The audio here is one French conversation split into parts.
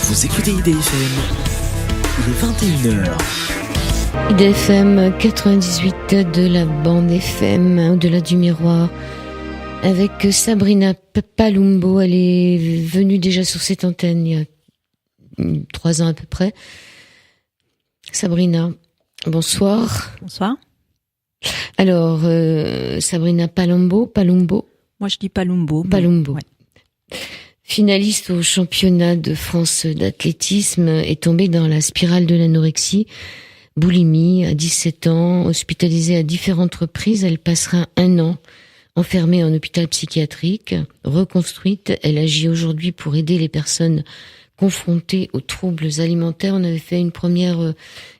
Vous écoutez IDFM, il est 21h. IDFM 98 de la bande FM, au-delà du miroir, avec Sabrina Palumbo. Elle est venue déjà sur cette antenne il y a 3 ans à peu près. Sabrina, bonsoir. Bonsoir. Alors, Sabrina Palumbo. Moi, je dis Palumbo. Palumbo. Ouais. Finaliste au championnat de France d'athlétisme, est tombée dans la spirale de l'anorexie, boulimie, à 17 ans, hospitalisée à différentes reprises. Elle passera 1 an enfermée en hôpital psychiatrique. Reconstruite, elle agit aujourd'hui pour aider les personnes confrontées aux troubles alimentaires. On avait fait une première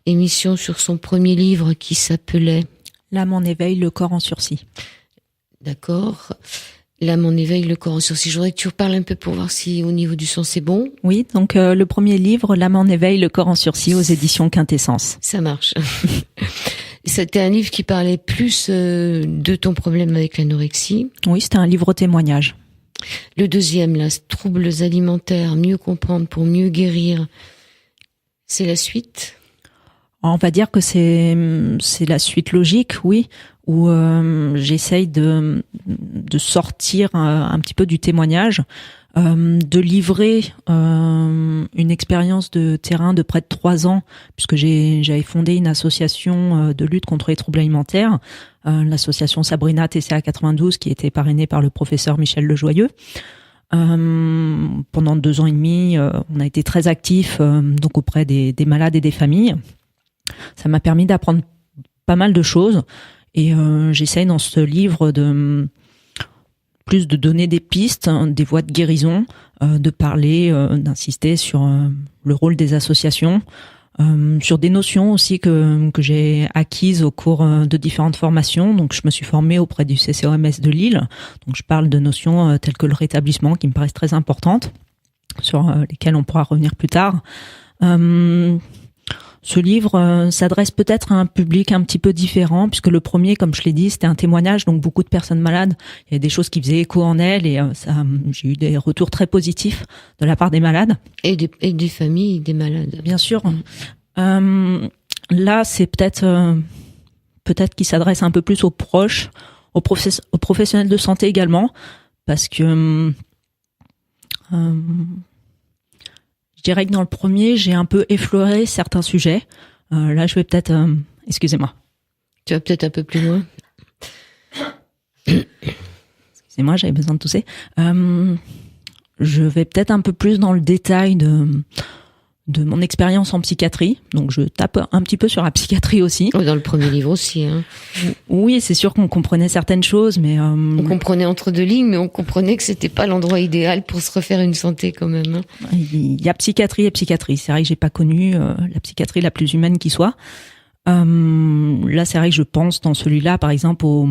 émission sur son premier livre qui s'appelait L'âme en éveil, le corps en sursis. D'accord. L'âme en éveil, le corps en sursis. Je voudrais que tu reparles un peu pour voir si au niveau du son c'est bon. Oui, donc le premier livre, L'âme en éveil, le corps en sursis, aux éditions Quintessence. Ça marche. C'était un livre qui parlait plus de ton problème avec l'anorexie. Oui, c'était un livre témoignage. Le deuxième, là, troubles alimentaires, mieux comprendre pour mieux guérir. C'est la suite? On va dire que c'est la suite logique, oui, où j'essaye de sortir un petit peu du témoignage, de livrer une expérience de terrain de près de 3 ans, puisque j'avais fondé une association de lutte contre les troubles alimentaires, l'association Sabrina TCA 92, qui était parrainée par le professeur Michel Lejoyeux. Pendant 2 ans et demi, on a été très actifs donc auprès des malades et des familles. Ça m'a permis d'apprendre pas mal de choses et j'essaye dans ce livre de donner des pistes, des voies de guérison, de parler, d'insister sur le rôle des associations, sur des notions aussi que j'ai acquises au cours de différentes formations. Donc je me suis formée auprès du CCOMS de Lille. Donc je parle de notions telles que le rétablissement qui me paraissent très importantes, sur lesquelles on pourra revenir plus tard. Ce livre s'adresse peut-être à un public un petit peu différent, puisque le premier, comme je l'ai dit, c'était un témoignage, donc beaucoup de personnes malades. Il y a des choses qui faisaient écho en elles et j'ai eu des retours très positifs de la part des malades. Et des familles des malades. Bien sûr. Là, c'est peut-être qu'il s'adresse un peu plus aux proches, aux professionnels de santé également, parce que je dirais que dans le premier, j'ai un peu effleuré certains sujets. Là, je vais peut-être... excusez-moi. Tu vas peut-être un peu plus loin. Excusez-moi, j'avais besoin de tousser. Je vais peut-être un peu plus dans le détail de mon expérience en psychiatrie. Donc, je tape un petit peu sur la psychiatrie aussi. Dans le premier livre aussi. Hein. Oui, c'est sûr qu'on comprenait certaines choses, mais... On comprenait entre 2 lignes, mais on comprenait que c'était pas l'endroit idéal pour se refaire une santé quand même. Hein. Il y a psychiatrie et psychiatrie. C'est vrai que j'ai pas connu la psychiatrie la plus humaine qui soit. Là, c'est vrai que je pense dans celui-là, par exemple, au...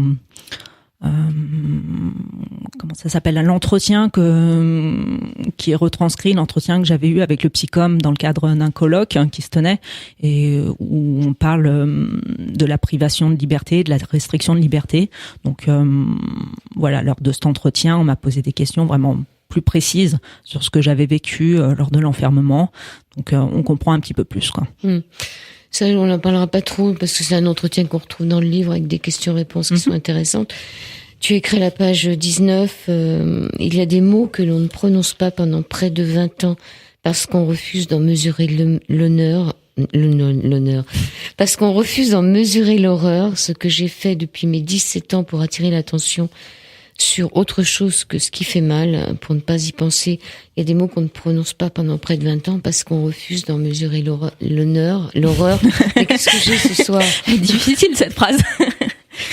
comment ça s'appelle, l'entretien qui est retranscrit, l'entretien que j'avais eu avec le psychom dans le cadre d'un colloque qui se tenait et où on parle de la privation de liberté, de la restriction de liberté. Donc voilà, lors de cet entretien, on m'a posé des questions vraiment plus précises sur ce que j'avais vécu lors de l'enfermement. Donc on comprend un petit peu plus, quoi. Ça, on n'en parlera pas trop parce que c'est un entretien qu'on retrouve dans le livre avec des questions-réponses qui sont intéressantes. Tu écris à la page 19, il y a des mots que l'on ne prononce pas pendant près de 20 ans parce qu'on refuse d'en mesurer l'honneur. Parce qu'on refuse d'en mesurer l'horreur, ce que j'ai fait depuis mes 17 ans pour attirer l'attention sur autre chose que ce qui fait mal, pour ne pas y penser. Il y a des mots qu'on ne prononce pas pendant près de 20 ans parce qu'on refuse d'en mesurer l'horreur. Mais qu'est-ce que j'ai ce soir? C'est difficile cette phrase.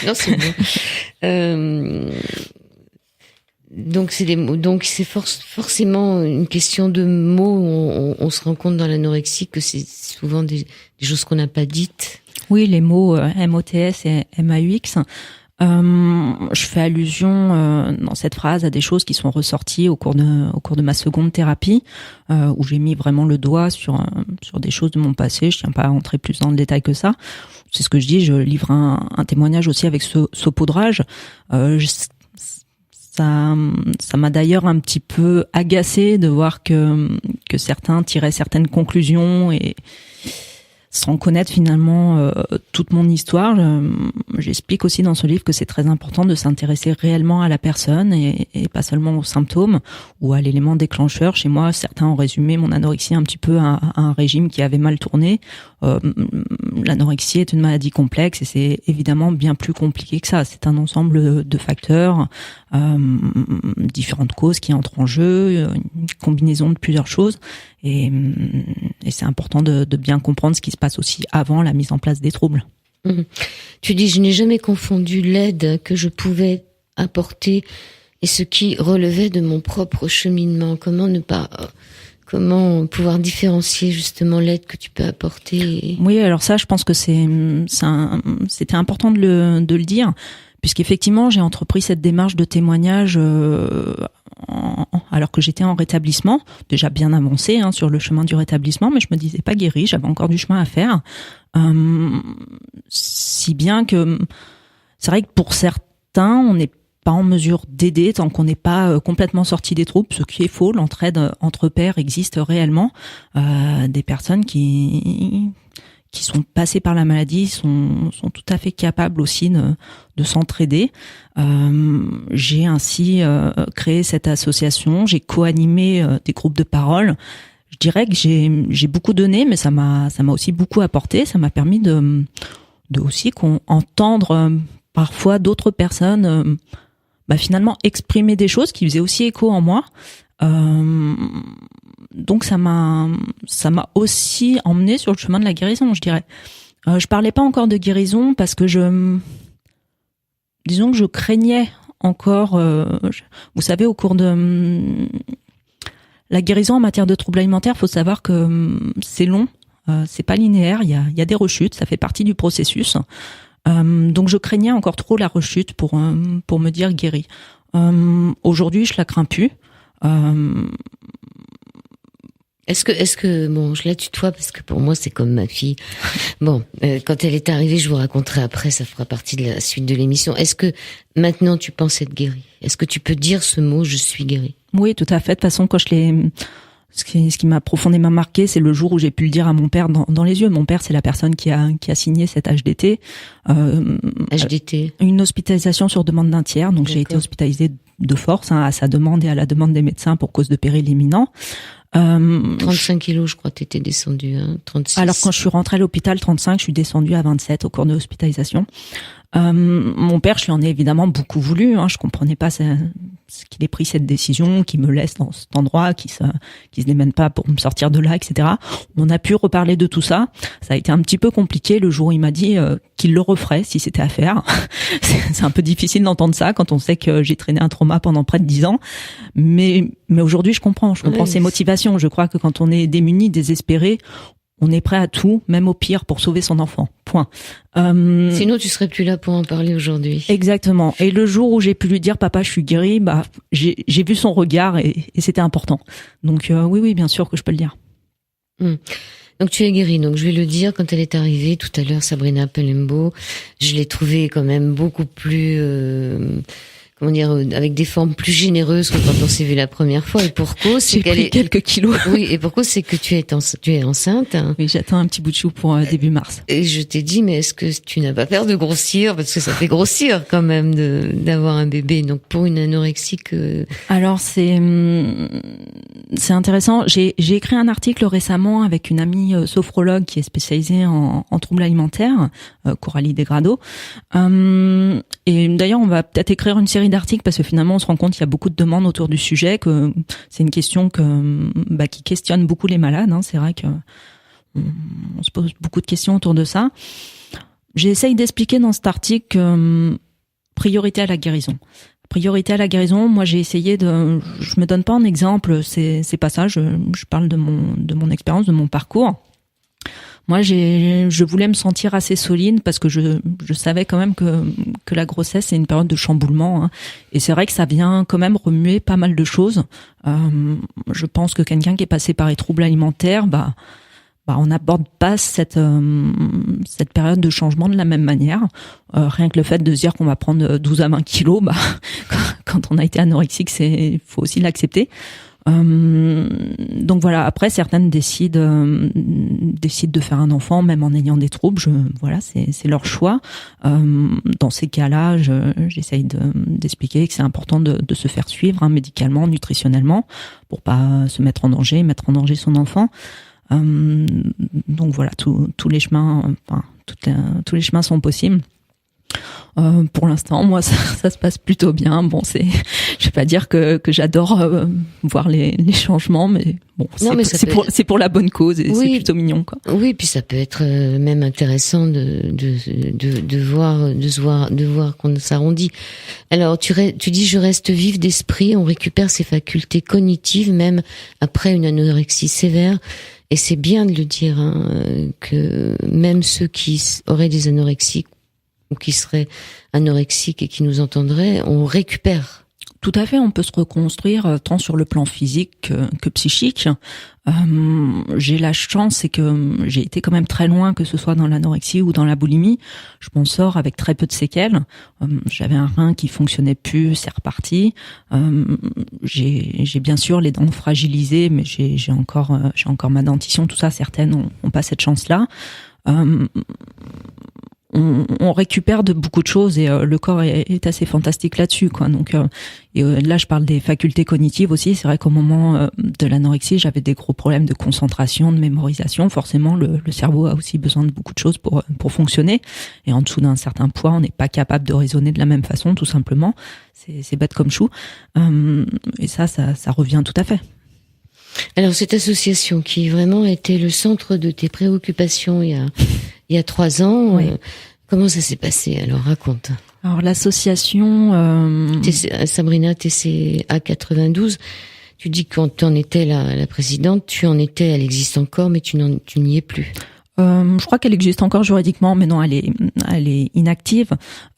Non, c'est bon. Donc c'est des mots. Donc c'est forcément une question de mots. On se rend compte dans l'anorexie que c'est souvent des choses qu'on n'a pas dites. Oui, les mots MOTS et MAUX. Je fais allusion dans cette phrase à des choses qui sont ressorties au cours de ma seconde thérapie, où j'ai mis vraiment le doigt sur des choses de mon passé. Je tiens pas à entrer plus dans le détail que ça. C'est ce que je dis. Je livre un témoignage aussi avec saupoudrage. Ça m'a d'ailleurs un petit peu agacée de voir que que certains tiraient certaines conclusions et sans connaître finalement toute mon histoire. J'explique aussi dans ce livre que c'est très important de s'intéresser réellement à la personne et pas seulement aux symptômes ou à l'élément déclencheur. Chez moi, certains ont résumé mon anorexie un petit peu à un régime qui avait mal tourné. L'anorexie est une maladie complexe et c'est évidemment bien plus compliqué que ça. C'est un ensemble de facteurs, différentes causes qui entrent en jeu, une combinaison de plusieurs choses. Et c'est important de bien comprendre ce qui se passe aussi avant la mise en place des troubles. Tu dis, je n'ai jamais confondu l'aide que je pouvais apporter et ce qui relevait de mon propre cheminement. Comment pouvoir différencier justement l'aide que tu peux apporter? Oui, alors ça, je pense que c'était important de le dire, puisqu'effectivement, j'ai entrepris cette démarche de témoignage alors que j'étais en rétablissement, déjà bien avancé sur le chemin du rétablissement, mais je me disais pas guérie, j'avais encore du chemin à faire. Si bien que c'est vrai que pour certains, on n'est pas en mesure d'aider tant qu'on n'est pas complètement sorti des troubles, ce qui est faux. L'entraide entre pairs existe réellement. Des personnes qui sont passées par la maladie sont tout à fait capables aussi de s'entraider. J'ai ainsi créé cette association, j'ai co-animé des groupes de parole. Je dirais que j'ai beaucoup donné, mais ça m'a aussi beaucoup apporté. Ça m'a permis de aussi entendre parfois d'autres personnes finalement exprimer des choses qui faisaient aussi écho en moi. Donc ça m'a aussi emmené sur le chemin de la guérison, je dirais. Je parlais pas encore de guérison parce que disons que je craignais encore, vous savez, au cours de la guérison en matière de troubles alimentaires, faut savoir que c'est long, c'est pas linéaire, il y a des rechutes, ça fait partie du processus. Donc je craignais encore trop la rechute pour me dire guérie. Aujourd'hui, je la crains plus. Est-ce que bon, je la tutoie parce que pour moi c'est comme ma fille. Bon, quand elle est arrivée, je vous raconterai après, ça fera partie de la suite de l'émission. Est-ce que maintenant tu penses être guérie? Est-ce que tu peux dire ce mot, je suis guérie? Oui, tout à fait. De toute façon, quand ce qui m'a profondément marqué, c'est le jour où j'ai pu le dire à mon père dans les yeux. Mon père, c'est la personne qui a signé cette HDT. HDT. Une hospitalisation sur demande d'un tiers. Donc j'ai été hospitalisée de force, à sa demande et à la demande des médecins pour cause de péril imminent. 35 kilos, je crois, t'étais descendue, 36. Alors quand je suis rentrée à l'hôpital, 35, je suis descendue à 27 au cours de l'hospitalisation. Mon père, je lui en ai évidemment beaucoup voulu. Je comprenais pas ce qu'il ait pris cette décision, qu'il me laisse dans cet endroit, qu'il se démène pas pour me sortir de là, etc. On a pu reparler de tout ça. Ça a été un petit peu compliqué le jour où il m'a dit qu'il le referait si c'était à faire. C'est un peu difficile d'entendre ça quand on sait que j'ai traîné un trauma pendant près de 10 ans. Mais aujourd'hui, je comprends ses motivations. Je crois que quand on est démuni, désespéré, on est prêt à tout, même au pire, pour sauver son enfant. Point. Sinon, tu serais plus là pour en parler aujourd'hui. Exactement. Et le jour où j'ai pu lui dire, papa, je suis guérie, j'ai vu son regard et c'était important. Donc, oui, bien sûr que je peux le dire. Donc, tu es guérie. Donc, je vais le dire, quand elle est arrivée tout à l'heure, Sabrina Pelembo, je l'ai trouvée quand même beaucoup plus, avec des formes plus généreuses que quand on s'est vu la première fois. Et pour cause, c'est qu'elle est quelques kilos. Oui, et pour cause, c'est que tu es enceinte. Oui, j'attends un petit bout de chou pour début mars. Et je t'ai dit, mais est-ce que tu n'as pas peur de grossir? Parce que ça fait grossir quand même d'avoir un bébé. Donc pour une anorexique. Alors c'est intéressant. J'ai écrit un article récemment avec une amie sophrologue qui est spécialisée en troubles alimentaires, Coralie Desgrado. Et d'ailleurs, on va peut-être écrire une série d'articles parce que finalement, on se rend compte qu'il y a beaucoup de demandes autour du sujet, que c'est une question qui questionne beaucoup les malades. C'est vrai que on se pose beaucoup de questions autour de ça. J'essaye d'expliquer dans cet article que priorité à la guérison. Priorité à la guérison, moi j'ai essayé je me donne pas en exemple, c'est pas ça, je parle de mon expérience, de mon parcours. Moi, je voulais me sentir assez solide parce que je savais quand même que la grossesse c'est une période de chamboulement, et c'est vrai que ça vient quand même remuer pas mal de choses. Je pense que quelqu'un qui est passé par les troubles alimentaires, on n'aborde pas cette période de changement de la même manière. Rien que le fait de se dire qu'on va prendre 12 à 20 kilos, quand on a été anorexique, faut aussi l'accepter. Donc voilà. Après, certaines décident de faire un enfant même en ayant des troubles. Voilà, c'est leur choix. Dans ces cas-là, j'essaye d'expliquer que c'est important de se faire suivre médicalement, nutritionnellement, pour pas se mettre en danger son enfant. Donc voilà, tous les chemins, tous les chemins sont possibles. Pour l'instant, moi, ça se passe plutôt bien. Bon, je vais pas dire que j'adore voir les changements, mais bon, c'est pour la bonne cause et oui, c'est plutôt mignon, quoi. Oui, puis ça peut être même intéressant de voir qu'on s'arrondit. Alors, tu dis je reste vive d'esprit, on récupère ses facultés cognitives même après une anorexie sévère. Et c'est bien de le dire, que même ceux qui auraient des anorexies ou qui seraient anorexiques et qui nous entendraient, on récupère. Tout à fait, on peut se reconstruire tant sur le plan physique que psychique. J'ai la chance, c'est que j'ai été quand même très loin, que ce soit dans l'anorexie ou dans la boulimie. Je m'en sors avec très peu de séquelles. J'avais un rein qui fonctionnait plus, c'est reparti. J'ai bien sûr les dents fragilisées, mais j'ai encore ma dentition, tout ça. Certaines ont pas cette chance-là. On récupère de beaucoup de choses et le corps est assez fantastique là-dessus, quoi. Donc là je parle des facultés cognitives aussi. C'est vrai qu'au moment de l'anorexie, j'avais des gros problèmes de concentration, de mémorisation. Forcément, le cerveau a aussi besoin de beaucoup de choses pour fonctionner. Et en dessous d'un certain poids, on n'est pas capable de raisonner de la même façon, tout simplement. C'est bête comme chou. Et ça revient tout à fait. Alors cette association qui vraiment était le centre de tes préoccupations il y a 3 ans, oui. Comment ça s'est passé? Alors raconte. Alors l'association Sabrina TCA 92, tu dis que quand tu en étais la présidente, elle existe encore, mais tu n'y es plus. Je crois qu'elle existe encore juridiquement, mais non, elle est inactive.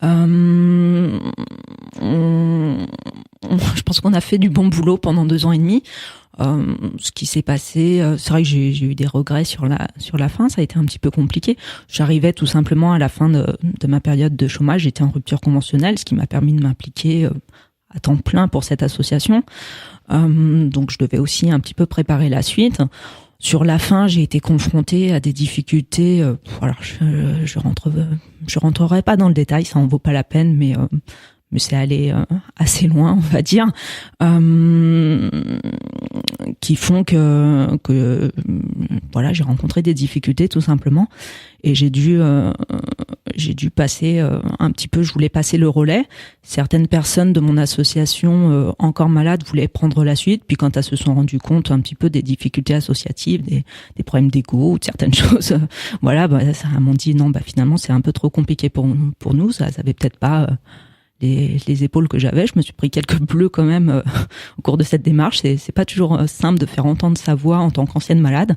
Je pense qu'on a fait du bon boulot pendant 2 ans et demi. Ce qui s'est passé, c'est vrai que j'ai eu des regrets sur la fin, ça a été un petit peu compliqué. J'arrivais tout simplement à la fin de ma période de chômage, j'étais en rupture conventionnelle, ce qui m'a permis de m'impliquer à temps plein pour cette association. Donc je devais aussi un petit peu préparer la suite. Sur la fin, j'ai été confrontée à des difficultés. Alors je rentrerai pas dans le détail, ça en vaut pas la peine, mais c'est allé assez loin, on va dire, qui font que voilà, j'ai rencontré des difficultés tout simplement, et j'ai dû passer un petit peu. Je voulais passer le relais. Certaines personnes de mon association encore malades voulaient prendre la suite, puis quand elles se sont rendues compte un petit peu des difficultés associatives, des problèmes d'ego ou de certaines choses, voilà, ça m'ont dit non, finalement c'est un peu trop compliqué pour nous, ça avait peut-être pas les épaules que j'avais. Je me suis pris quelques bleus quand même au cours de cette démarche. C'est pas toujours simple de faire entendre sa voix en tant qu'ancienne malade.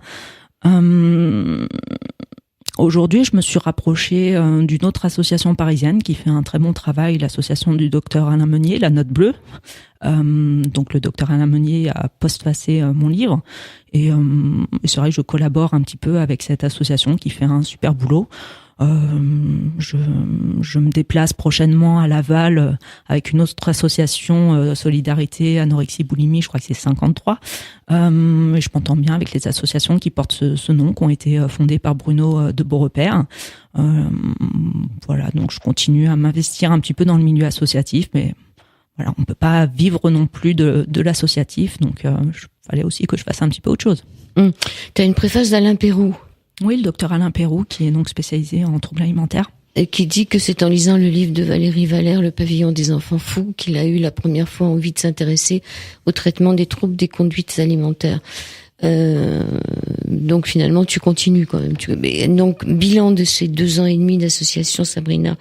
Aujourd'hui, je me suis rapprochée d'une autre association parisienne qui fait un très bon travail, l'association du docteur Alain Meunier, La Note Bleue. Donc le docteur Alain Meunier a postfacé mon livre, et c'est vrai que je collabore un petit peu avec cette association qui fait un super boulot. Je me déplace prochainement à Laval avec une autre association, Solidarité Anorexie Boulimie, je crois que c'est 53. Et je m'entends bien avec les associations qui portent ce nom, qui ont été fondées par Bruno de Beaurepaire. Voilà, donc je continue à m'investir un petit peu dans le milieu associatif, mais voilà, on peut pas vivre non plus de l'associatif, donc fallait aussi que je fasse un petit peu autre chose. T'as une préface d'Alain Péroux. Oui, le docteur Alain Péroux, qui est donc spécialisé en troubles alimentaires. Et qui dit que c'est en lisant le livre de Valérie Valère, Le pavillon des enfants fous, qu'il a eu la première fois envie de s'intéresser au traitement des troubles des conduites alimentaires. Donc finalement, tu continues quand même. Donc, bilan de ces 2 ans et demi d'association, Sabrina,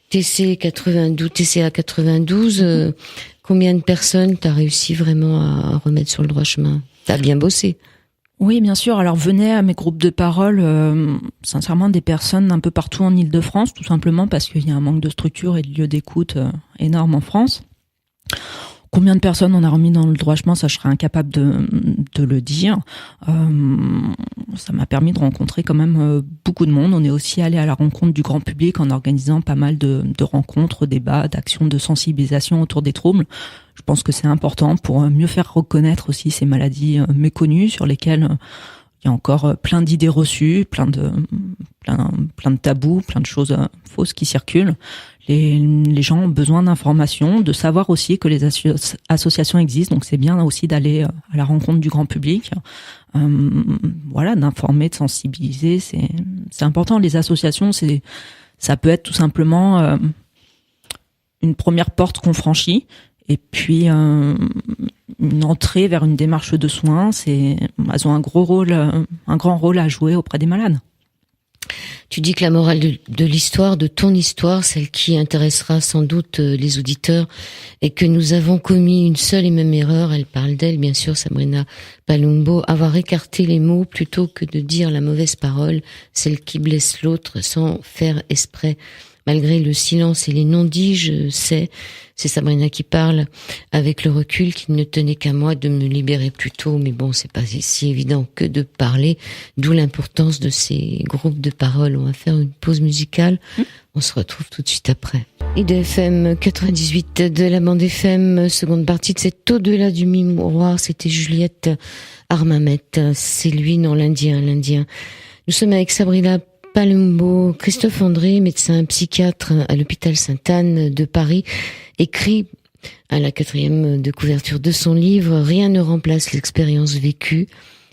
TCA 92, combien de personnes t'as réussi vraiment à remettre sur le droit chemin? T'as bien bossé. Oui, bien sûr. Alors, venaient à mes groupes de parole, sincèrement, des personnes un peu partout en Île-de-France, tout simplement parce qu'il y a un manque de structure et de lieux d'écoute énorme en France. Combien de personnes on a remis dans le droit chemin, ça je serais incapable de le dire. ça m'a permis de rencontrer quand même beaucoup de monde. On est aussi allé à la rencontre du grand public en organisant pas mal de rencontres, débats, d'actions de sensibilisation autour des troubles. Je pense que c'est important pour mieux faire reconnaître aussi ces maladies méconnues sur lesquelles il y a encore plein d'idées reçues, plein de tabous, plein de choses fausses qui circulent. Les gens ont besoin d'informations, de savoir aussi que les associations existent. Donc c'est bien aussi d'aller à la rencontre du grand public, d'informer, de sensibiliser. C'est important. Les associations, ça peut être tout simplement une première porte qu'on franchit, et puis une entrée vers une démarche de soins. Elles ont un grand rôle à jouer auprès des malades. Tu dis que la morale de l'histoire, de ton histoire, celle qui intéressera sans doute les auditeurs, est que nous avons commis une seule et même erreur. Elle parle d'elle, bien sûr, Sabrina Palumbo, avoir écarté les mots plutôt que de dire la mauvaise parole, celle qui blesse l'autre sans faire exprès. Malgré le silence et les non-dits, je sais, c'est Sabrina qui parle, avec le recul qu'il ne tenait qu'à moi de me libérer plus tôt, mais bon, c'est pas si évident que de parler, d'où l'importance de ces groupes de parole. On va faire une pause musicale, on se retrouve tout de suite après. IDFM 98 de la bande FM, seconde partie de cet au-delà du miroir, c'était Juliette Armamet, c'est lui, non, l'Indien. Nous sommes avec Sabrina Palumbo. Christophe André, médecin psychiatre à l'hôpital Sainte-Anne de Paris, écrit à la 4e de couverture de son livre « Rien ne remplace l'expérience vécue ».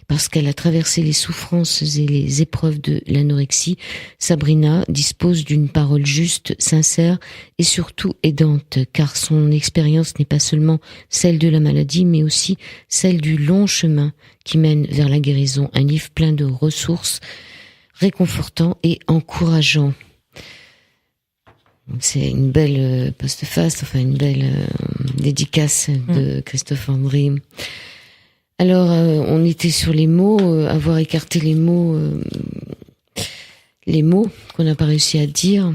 Parce qu'elle a traversé les souffrances et les épreuves de l'anorexie, Sabrina dispose d'une parole juste, sincère et surtout aidante, car son expérience n'est pas seulement celle de la maladie, mais aussi celle du long chemin qui mène vers la guérison. Un livre plein de ressources, réconfortant et encourageant. C'est une belle postface, enfin une belle dédicace de Christophe André. Alors, on était sur les mots, avoir écarté les mots qu'on n'a pas réussi à dire.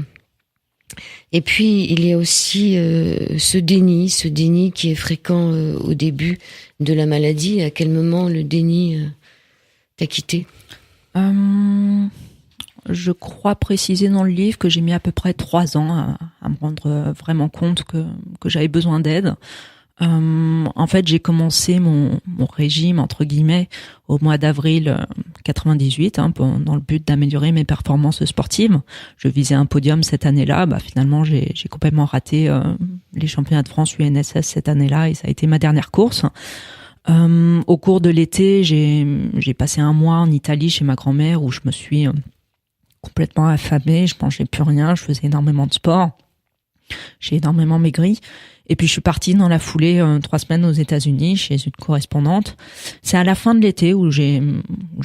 Et puis, il y a aussi ce déni qui est fréquent au début de la maladie. À quel moment le déni t'a quitté ? Je crois préciser dans le livre que j'ai mis à peu près 3 ans à me rendre vraiment compte que j'avais besoin d'aide. En fait, j'ai commencé mon régime, entre guillemets, au mois d'avril 98, dans le but d'améliorer mes performances sportives. Je visais un podium cette année-là. Finalement, j'ai complètement raté les championnats de France UNSS cette année-là, et ça a été ma dernière course. Au cours de l'été, j'ai passé un mois en Italie chez ma grand-mère, où je me suis complètement affamée, je mangeais plus rien, je faisais énormément de sport, j'ai énormément maigri. Et puis je suis partie dans la foulée 3 semaines aux États-Unis chez une correspondante. C'est à la fin de l'été où j'ai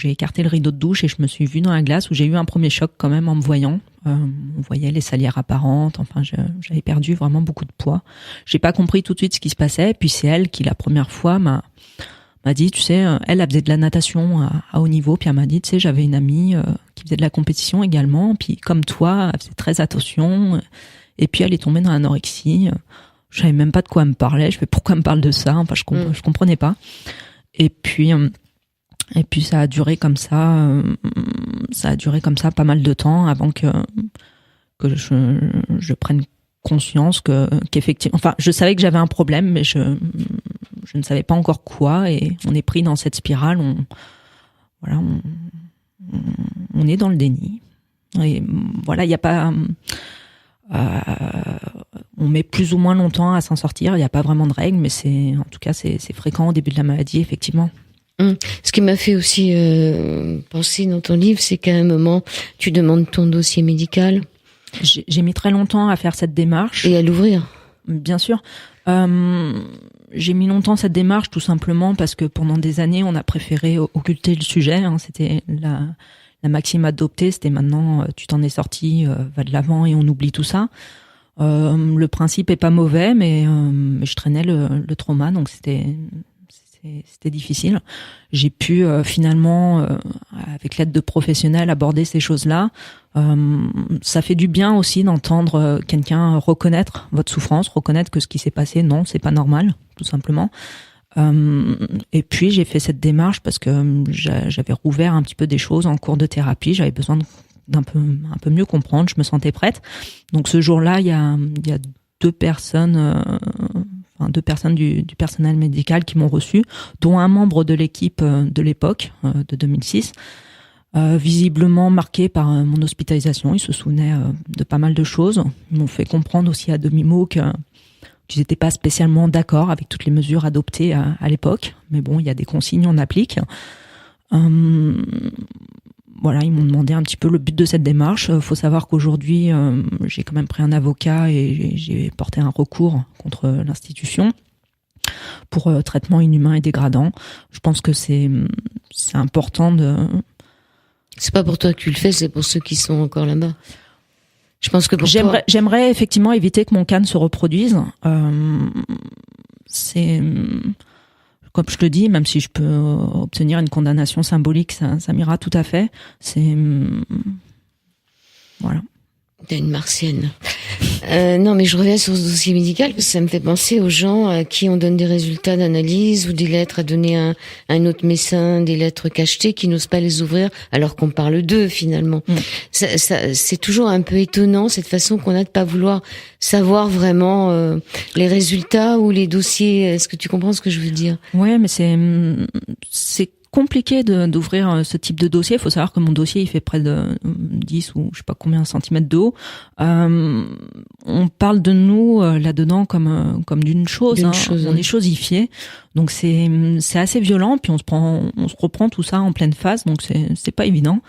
écarté le rideau de douche et je me suis vue dans la glace, où j'ai eu un premier choc quand même en me voyant. On voyait les salières apparentes, enfin j'avais perdu vraiment beaucoup de poids. J'ai pas compris tout de suite ce qui se passait, puis c'est elle qui la première fois m'a dit, tu sais, elle faisait de la natation à haut niveau, puis elle m'a dit, tu sais, j'avais une amie qui faisait de la compétition également, puis comme toi, elle faisait très attention, et puis elle est tombée dans l'anorexie. Je savais même pas de quoi elle me parlait. Je fais, pourquoi elle me parle de ça? Enfin, je comprenais pas. Et puis ça a duré comme ça. Pas mal de temps avant que je prenne conscience qu'effectivement, enfin, je savais que j'avais un problème, mais je ne savais pas encore quoi. Et on est pris dans cette spirale. On est dans le déni. Et voilà, il y a pas. On met plus ou moins longtemps à s'en sortir. Il n'y a pas vraiment de règles, mais c'est fréquent au début de la maladie, effectivement. Ce qui m'a fait aussi penser dans ton livre, c'est qu'à un moment, tu demandes ton dossier médical. J'ai mis très longtemps à faire cette démarche. Et à l'ouvrir. Bien sûr. J'ai mis longtemps cette démarche, tout simplement parce que pendant des années, on a préféré occulter le sujet. C'était la maxime adoptée, c'était maintenant, tu t'en es sorti, va de l'avant et on oublie tout ça. Le principe est pas mauvais, mais je traînais le trauma, donc c'était difficile. J'ai pu finalement, avec l'aide de professionnels, aborder ces choses-là. Ça fait du bien aussi d'entendre quelqu'un reconnaître votre souffrance, reconnaître que ce qui s'est passé, non, c'est pas normal, tout simplement. Et puis j'ai fait cette démarche parce que j'avais rouvert un petit peu des choses en cours de thérapie. J'avais besoin un peu mieux comprendre. Je me sentais prête. Donc ce jour-là, il y a deux personnes du personnel médical qui m'ont reçu, dont un membre de l'équipe de l'époque, de 2006, visiblement marqué par mon hospitalisation. Ils se souvenaient de pas mal de choses. Ils m'ont fait comprendre aussi à demi-mot qu'ils n'étaient pas spécialement d'accord avec toutes les mesures adoptées à l'époque. Mais bon, il y a des consignes, on applique. Voilà, ils m'ont demandé un petit peu le but de cette démarche. Faut savoir qu'aujourd'hui, j'ai quand même pris un avocat et j'ai porté un recours contre l'institution pour traitement inhumain et dégradant. Je pense que c'est important de... C'est pas pour toi que tu le fais, c'est pour ceux qui sont encore là-bas. Je pense que pour toi... J'aimerais effectivement éviter que mon cas ne se reproduise. C'est... Comme je te dis, même si je peux obtenir une condamnation symbolique, ça m'ira tout à fait. C'est... Voilà. T'es une martienne. Non, mais je reviens sur ce dossier médical parce que ça me fait penser aux gens à qui on donne des résultats d'analyse ou des lettres à donner à un autre médecin, des lettres cachetées qui n'osent pas les ouvrir alors qu'on parle d'eux finalement. C'est toujours un peu étonnant cette façon qu'on a de pas vouloir savoir vraiment les résultats ou les dossiers. Est-ce que tu comprends ce que je veux dire? Ouais, mais c'est compliqué d'ouvrir ce type de dossier. Il faut savoir que mon dossier, il fait près de 10 ou je sais pas combien centimètres de haut. On parle de nous là-dedans comme d'une chose. On est chosifié. Donc c'est assez violent. Puis on se reprend tout ça en pleine face. Donc c'est pas évident.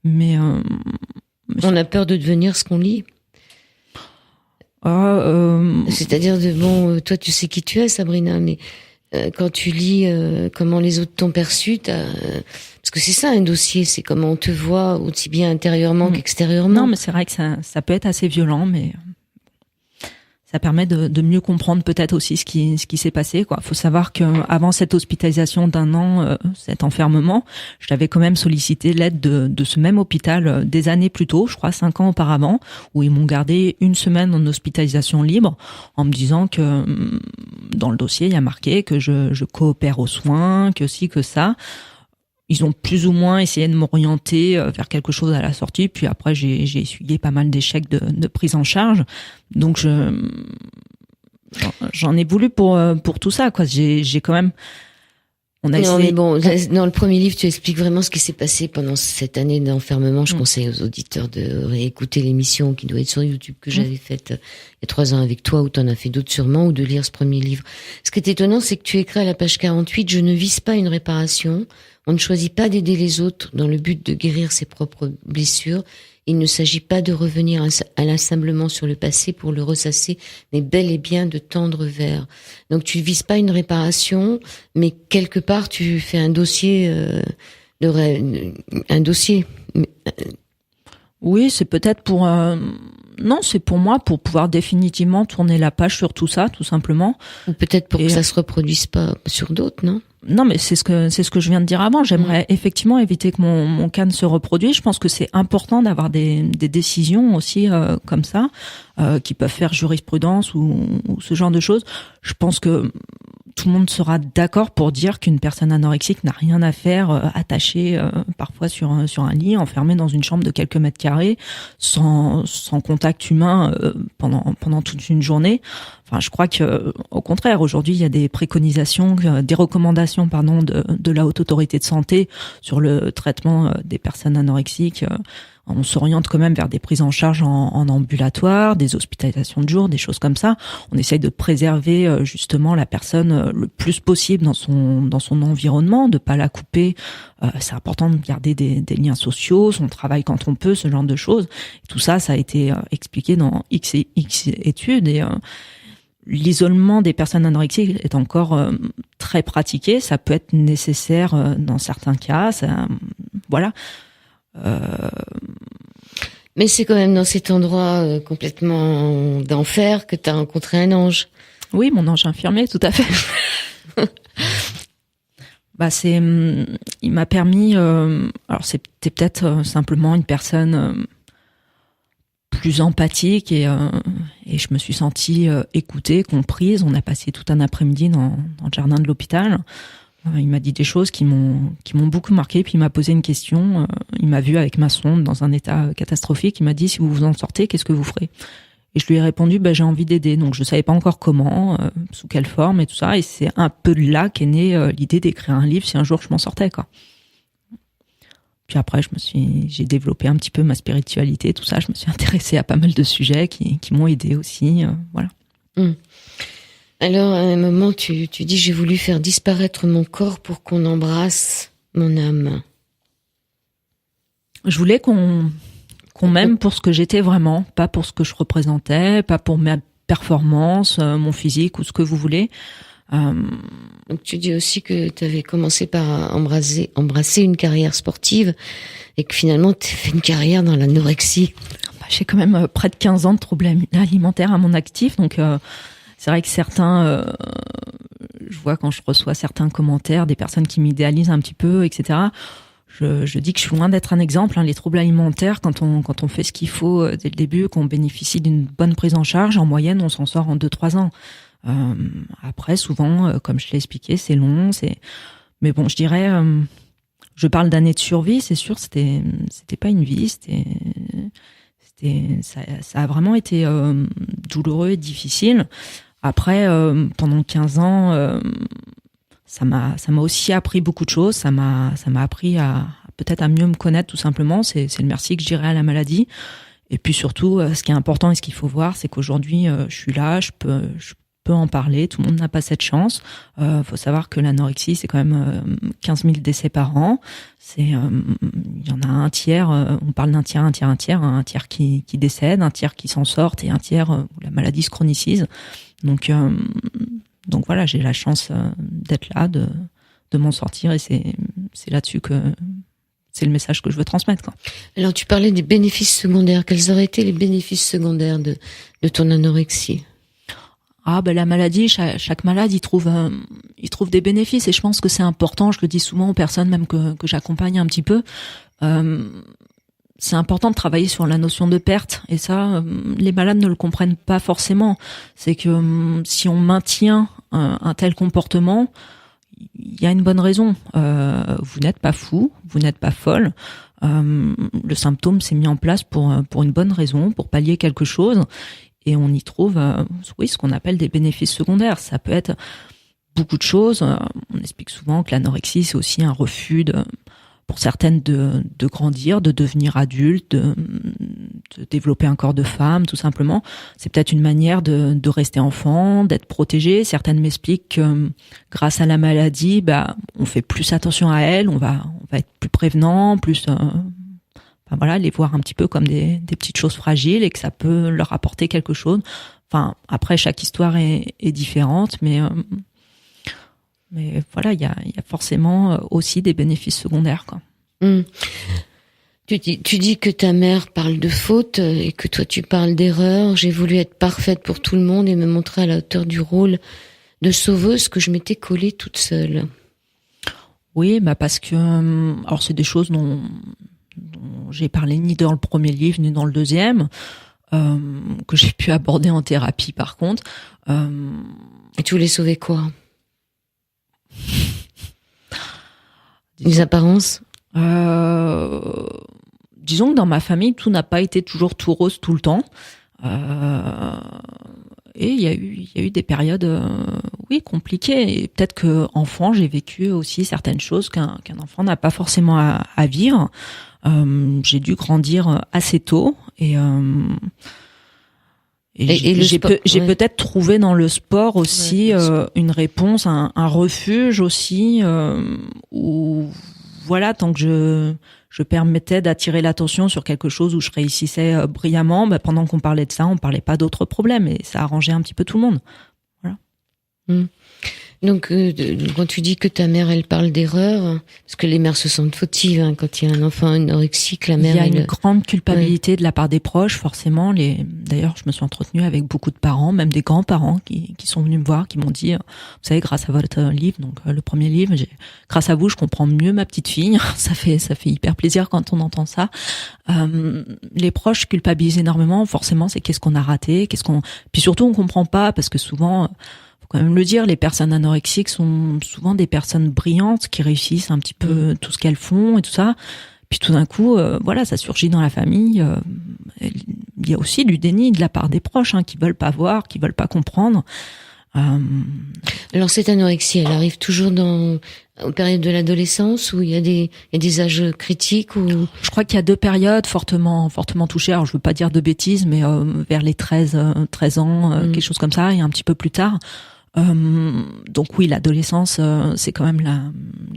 Mais on a peur de devenir ce qu'on lit. C'est-à-dire toi tu sais qui tu es, Sabrina, mais quand tu lis comment les autres t'ont perçu, parce que c'est ça un dossier, c'est comment on te voit aussi bien intérieurement qu'extérieurement. Non, mais c'est vrai que ça peut être assez violent, mais ça permet de mieux comprendre peut-être aussi ce qui s'est passé, quoi. Faut savoir que avant cette hospitalisation d'1 an, cet enfermement, j'avais quand même sollicité l'aide de ce même hôpital des années plus tôt, je crois 5 ans auparavant, où ils m'ont gardé 1 semaine en hospitalisation libre, en me disant que dans le dossier il y a marqué que je coopère aux soins, que ci que ça. Ils ont plus ou moins essayé de m'orienter vers quelque chose à la sortie, puis après j'ai essuyé pas mal d'échecs de prise en charge. Donc j'en ai voulu pour tout ça, quoi. J'ai quand même mais bon, dans le premier livre, tu expliques vraiment ce qui s'est passé pendant cette année d'enfermement. Je conseille aux auditeurs de réécouter l'émission qui doit être sur YouTube que j'avais faite il y a 3 ans avec toi, où tu en as fait d'autres sûrement, ou de lire ce premier livre. Ce qui est étonnant, c'est que tu écris à la page 48, je ne vise pas une réparation. On ne choisit pas d'aider les autres dans le but de guérir ses propres blessures. Il ne s'agit pas de revenir inlassablement sur le passé pour le ressasser, mais bel et bien de tendre vers. Donc tu ne vises pas une réparation, mais quelque part tu fais un dossier, un dossier. Oui, c'est peut-être pour... Non, c'est pour moi, pour pouvoir définitivement tourner la page sur tout ça, tout simplement. Ou peut-être pour que ça se reproduise pas sur d'autres, non? Non, mais c'est ce que je viens de dire avant. J'aimerais effectivement éviter que mon cas ne se reproduise. Je pense que c'est important d'avoir des décisions aussi comme ça, qui peuvent faire jurisprudence ou ce genre de choses. Je pense que tout le monde sera d'accord pour dire qu'une personne anorexique n'a rien à faire attachée parfois sur un lit, enfermée dans une chambre de quelques mètres carrés, sans contact humain pendant toute une journée. Enfin, je crois que au contraire, aujourd'hui, il y a des préconisations, des recommandations, de la Haute Autorité de Santé sur le traitement des personnes anorexiques. On s'oriente quand même vers des prises en charge en ambulatoire, des hospitalisations de jour, des choses comme ça. On essaye de préserver justement la personne le plus possible dans son environnement, de pas la couper. C'est important de garder des liens sociaux, son travail quand on peut, ce genre de choses. Et tout ça, ça a été expliqué dans X études et l'isolement des personnes anorexiques est encore très pratiqué. Ça peut être nécessaire dans certains cas. Voilà. Mais c'est quand même dans cet endroit complètement d'enfer que tu as rencontré un ange. Oui, mon ange infirmier, tout à fait. Il m'a permis. Alors c'était peut-être simplement une personne plus empathique et Et je me suis sentie écoutée, comprise. On a passé tout un après-midi dans le jardin de l'hôpital. Il m'a dit des choses qui m'ont beaucoup marqué. Puis il m'a posé une question. Il m'a vu avec ma sonde dans un état catastrophique. Il m'a dit, si vous vous en sortez, qu'est-ce que vous ferez? Et je lui ai répondu, j'ai envie d'aider. Donc je savais pas encore comment, sous quelle forme et tout ça. Et c'est un peu de là qu'est née l'idée d'écrire un livre si un jour je m'en sortais, quoi. Puis après, j'ai développé un petit peu ma spiritualité, tout ça. Je me suis intéressée à pas mal de sujets qui m'ont aidée aussi, voilà. Alors, à un moment, tu dis, j'ai voulu faire disparaître mon corps pour qu'on embrasse mon âme. Je voulais qu'on m'aime pour ce que j'étais vraiment, pas pour ce que je représentais, pas pour ma performance, mon physique ou ce que vous voulez. Donc tu dis aussi que tu avais commencé par embrasser une carrière sportive et que finalement tu as fait une carrière dans l'anorexie. J'ai quand même près de 15 ans de troubles alimentaires à mon actif, donc c'est vrai que certains, je vois quand je reçois certains commentaires, des personnes qui m'idéalisent un petit peu, etc. Je dis que je suis loin d'être un exemple. Les troubles alimentaires, quand on fait ce qu'il faut dès le début, qu'on bénéficie d'une bonne prise en charge, en moyenne, on s'en sort en 2-3 ans. Après, souvent, comme je l'ai expliqué, c'est long. Mais bon, je dirais, je parle d'années de survie. C'est sûr, c'était pas une vie. Ça a vraiment été douloureux et difficile. Après, pendant 15 ans. Ça m'a aussi appris beaucoup de choses. Ça m'a appris peut-être à mieux me connaître, tout simplement. C'est le merci que je dirais à la maladie. Et puis surtout, ce qui est important et ce qu'il faut voir, c'est qu'aujourd'hui, je suis là, je peux en parler. Tout le monde n'a pas cette chance. Faut savoir que l'anorexie, c'est quand même 15 000 décès par an. Il y en a un tiers. On parle d'un tiers, un tiers qui décède, un tiers qui s'en sort et un tiers où la maladie se chronicise. Donc voilà, j'ai la chance d'être là, de m'en sortir, et c'est là-dessus que c'est le message que je veux transmettre, quoi. Alors tu parlais des bénéfices secondaires. Quels auraient été les bénéfices secondaires de ton anorexie? La maladie, chaque malade il trouve des bénéfices, et je pense que c'est important. Je le dis souvent aux personnes même que j'accompagne un petit peu. C'est important de travailler sur la notion de perte, et ça, les malades ne le comprennent pas forcément. C'est que si on maintient un tel comportement, il y a une bonne raison. Vous n'êtes pas fou, vous n'êtes pas folle. Le symptôme s'est mis en place pour une bonne raison, pour pallier quelque chose, et on y trouve, ce qu'on appelle des bénéfices secondaires. Ça peut être beaucoup de choses. On explique souvent que l'anorexie, c'est aussi un refus pour certaines de grandir, de devenir adulte, de développer un corps de femme, tout simplement. C'est peut-être une manière de rester enfant, d'être protégé. Certaines m'expliquent que grâce à la maladie, on fait plus attention à elles, on va être plus prévenant, plus les voir un petit peu comme des petites choses fragiles, et que ça peut leur apporter quelque chose. Enfin, après, chaque histoire est différente, mais voilà, il y a forcément aussi des bénéfices secondaires, quoi. Tu dis que ta mère parle de faute et que toi tu parles d'erreur. J'ai voulu être parfaite pour tout le monde et me montrer à la hauteur du rôle de sauveuse que je m'étais collée toute seule. Oui, parce que alors c'est des choses dont j'ai parlé ni dans le premier livre ni dans le deuxième, que j'ai pu aborder en thérapie par contre. Et tu voulais sauver quoi? Les apparences? Disons que dans ma famille, tout n'a pas été toujours tout rose tout le temps. Et il y a eu des périodes, compliquées. Et peut-être que enfant, j'ai vécu aussi certaines choses qu'un enfant n'a pas forcément à vivre. J'ai dû grandir assez tôt, et j'ai peut-être trouvé dans le sport aussi une réponse, un refuge aussi, où voilà, tant que je permettais d'attirer l'attention sur quelque chose où je réussissais brillamment, pendant qu'on parlait de ça, on parlait pas d'autres problèmes, et ça arrangeait un petit peu tout le monde. Voilà. Donc, quand tu dis que ta mère, elle parle d'erreur, parce que les mères se sentent fautives quand il y a un enfant anorexique, la mère... Il y a une grande culpabilité de la part des proches, forcément. D'ailleurs, je me suis entretenue avec beaucoup de parents, même des grands-parents qui sont venus me voir, qui m'ont dit, vous savez, grâce à votre livre, donc le premier livre, grâce à vous, je comprends mieux ma petite fille. Ça fait hyper plaisir quand on entend ça. Les proches culpabilisent énormément. Forcément, c'est qu'est-ce qu'on a raté, puis surtout, on comprend pas, parce que souvent... quand même le dire, les personnes anorexiques sont souvent des personnes brillantes qui réussissent un petit peu tout ce qu'elles font et tout ça. Puis tout d'un coup, voilà, ça surgit dans la famille. Il y a aussi du déni de la part des proches qui veulent pas voir, qui veulent pas comprendre. Alors cette anorexie, elle arrive toujours en période de l'adolescence où il y a des âges critiques ou... Je crois qu'il y a 2 périodes fortement touchées. Alors je veux pas dire de bêtises, mais vers les 13 ans, quelque chose comme ça, et un petit peu plus tard. Donc oui, l'adolescence, c'est quand même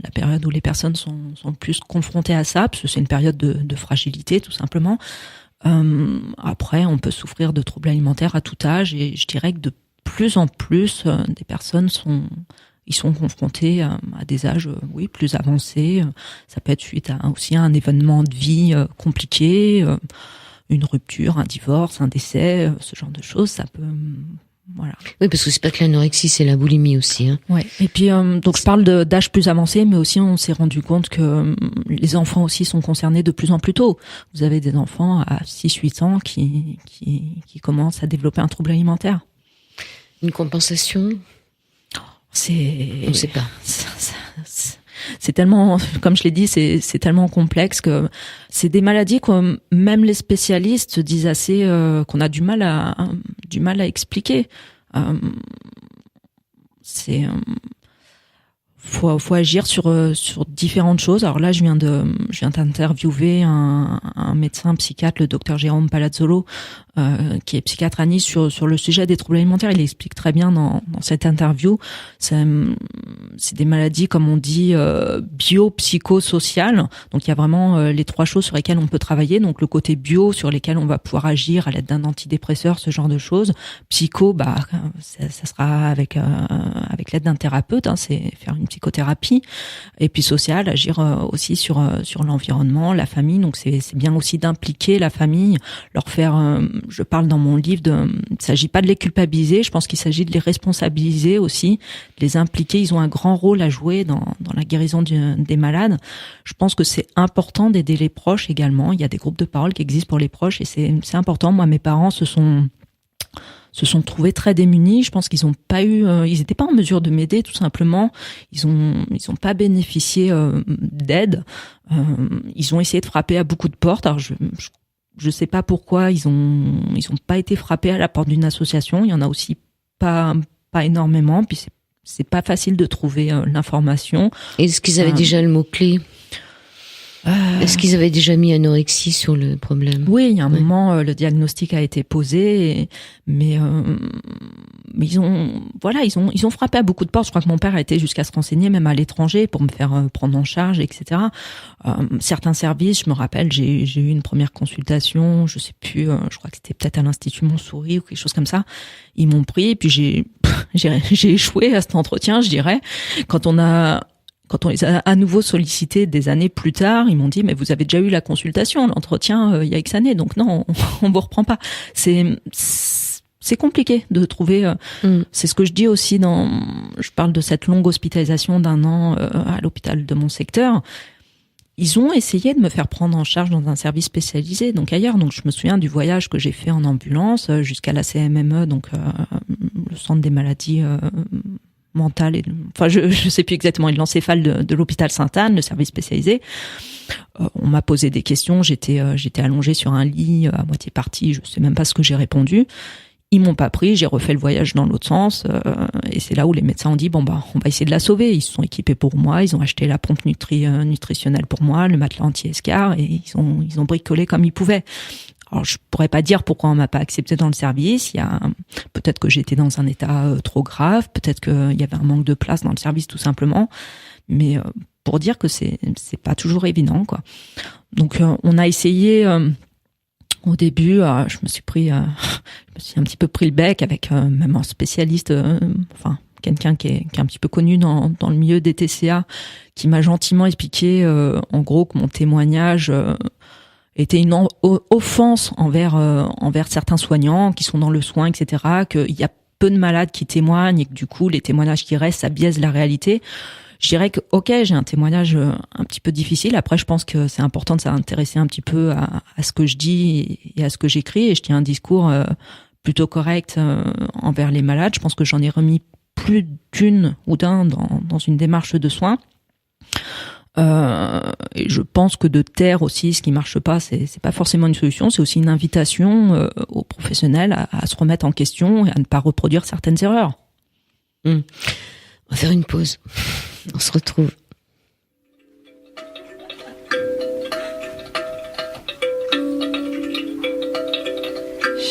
la période où les personnes sont plus confrontées à ça, parce que c'est une période de fragilité, tout simplement. Après, on peut souffrir de troubles alimentaires à tout âge, et je dirais que de plus en plus, des personnes sont confrontés à des âges, plus avancés. Ça peut être suite à aussi un événement de vie compliqué, une rupture, un divorce, un décès, ce genre de choses. Ça peut... Voilà. Oui, parce que c'est pas que l'anorexie, c'est la boulimie aussi. Ouais. Et puis donc je parle d'âge plus avancé, mais aussi on s'est rendu compte que les enfants aussi sont concernés de plus en plus tôt. Vous avez des enfants à 6-8 ans qui commencent à développer un trouble alimentaire. Une compensation? On sait pas. C'est tellement, comme je l'ai dit, c'est tellement complexe que c'est des maladies que même les spécialistes disent assez qu'on a du mal à expliquer. Faut agir sur différentes choses. Alors là, je viens d'interviewer un médecin psychiatre, le docteur Jérôme Palazzolo, qui est psychiatre à Nice sur le sujet des troubles alimentaires. Il explique très bien dans cette interview. C'est des maladies, comme on dit, bio-psychosociales. Donc il y a vraiment les 3 choses sur lesquelles on peut travailler. Donc le côté bio, sur lesquels on va pouvoir agir à l'aide d'un antidépresseur, ce genre de choses. Psycho, ça sera avec l'aide d'un thérapeute, c'est faire une psychothérapie. Et puis social, agir aussi sur l'environnement, la famille. Donc c'est bien aussi d'impliquer la famille, leur faire... je parle dans mon livre il s'agit pas de les culpabiliser, je pense qu'il s'agit de les responsabiliser aussi, de les impliquer. Ils ont un grand rôle à jouer dans la guérison des malades. Je pense que c'est important d'aider les proches également. Il y a des groupes de parole qui existent pour les proches et c'est important. Moi, mes parents se sont trouvés très démunis. Je pense qu'ils ont pas eu, ils étaient pas en mesure de m'aider, tout simplement. Ils ont pas bénéficié d'aide. Ils ont essayé de frapper à beaucoup de portes. Alors je sais pas pourquoi ils ont pas été frappés à la porte d'une association. Il y en a aussi pas énormément. Puis c'est pas facile de trouver l'information. Est-ce qu'ils avaient déjà le mot-clé? Est-ce qu'ils avaient déjà mis anorexie sur le problème? Oui, il y a un moment, le diagnostic a été posé, mais ils ont frappé à beaucoup de portes. Je crois que mon père a été jusqu'à se renseigner, même à l'étranger, pour me faire prendre en charge, etc. Certains services, je me rappelle, j'ai eu une première consultation, je sais plus, je crois que c'était peut-être à l'Institut Montsouris ou quelque chose comme ça. Ils m'ont pris, puis j'ai échoué à cet entretien, je dirais. Quand on les a à nouveau sollicités des années plus tard, ils m'ont dit, mais vous avez déjà eu la consultation, l'entretien, il y a X années, donc non, on vous reprend pas. C'est compliqué de trouver, c'est ce que je dis aussi je parle de cette longue hospitalisation d'1 an à l'hôpital de mon secteur. Ils ont essayé de me faire prendre en charge dans un service spécialisé, donc ailleurs. Donc je me souviens du voyage que j'ai fait en ambulance jusqu'à la CMME, donc le centre des maladies mentale je sais plus exactement, et de l'encéphale de l'hôpital Sainte-Anne, le service spécialisé. On m'a posé des questions, j'étais allongée sur un lit à moitié partie, je sais même pas ce que j'ai répondu. Ils m'ont pas pris, j'ai refait le voyage dans l'autre sens, et c'est là où les médecins ont dit on va essayer de la sauver. Ils se sont équipés pour moi, ils ont acheté la pompe nutritionnelle pour moi, le matelas anti-escar, et ils ont bricolé comme ils pouvaient. Alors, je pourrais pas dire pourquoi on m'a pas accepté dans le service. Peut-être que j'étais dans un état trop grave, peut-être qu'il y avait un manque de place dans le service, tout simplement. Mais pour dire que c'est pas toujours évident, quoi. Donc, on a essayé. Au début, je me suis un petit peu pris le bec avec même un spécialiste, quelqu'un qui est un petit peu connu dans le milieu des TCA, qui m'a gentiment expliqué en gros que mon témoignage était une offense envers certains soignants qui sont dans le soin, etc., qu'il y a peu de malades qui témoignent et que du coup les témoignages qui restent, ça biaise la réalité. Je dirais que ok, j'ai un témoignage un petit peu difficile. Après, je pense que c'est important de s'intéresser un petit peu à ce que je dis et à ce que j'écris, et je tiens un discours plutôt correct envers les malades. Je pense que j'en ai remis plus d'une ou d'un dans une démarche de soins. Et je pense que de taire aussi ce qui marche pas, c'est pas forcément une solution. C'est aussi une invitation aux professionnels à se remettre en question et à ne pas reproduire certaines erreurs. On va faire une pause. On se retrouve.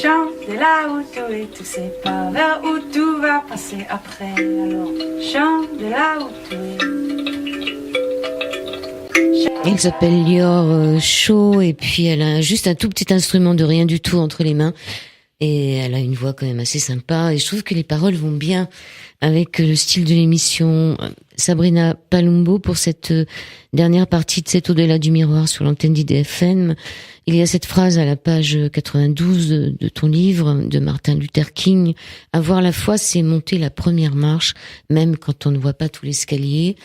Chante de là où tout est, tu sais pas vers où tout va passer après. Alors chante de là où tout est. Elle s'appelle Lior Shaw, et puis elle a juste un tout petit instrument de rien du tout entre les mains. Et elle a une voix quand même assez sympa. Et je trouve que les paroles vont bien avec le style de l'émission. Sabrina Palumbo, pour cette dernière partie de cet Au-delà du miroir sur l'antenne d'IDFM, il y a cette phrase à la page 92 de ton livre de Martin Luther King. Avoir la foi, c'est monter la première marche, même quand on ne voit pas tout l'escalier.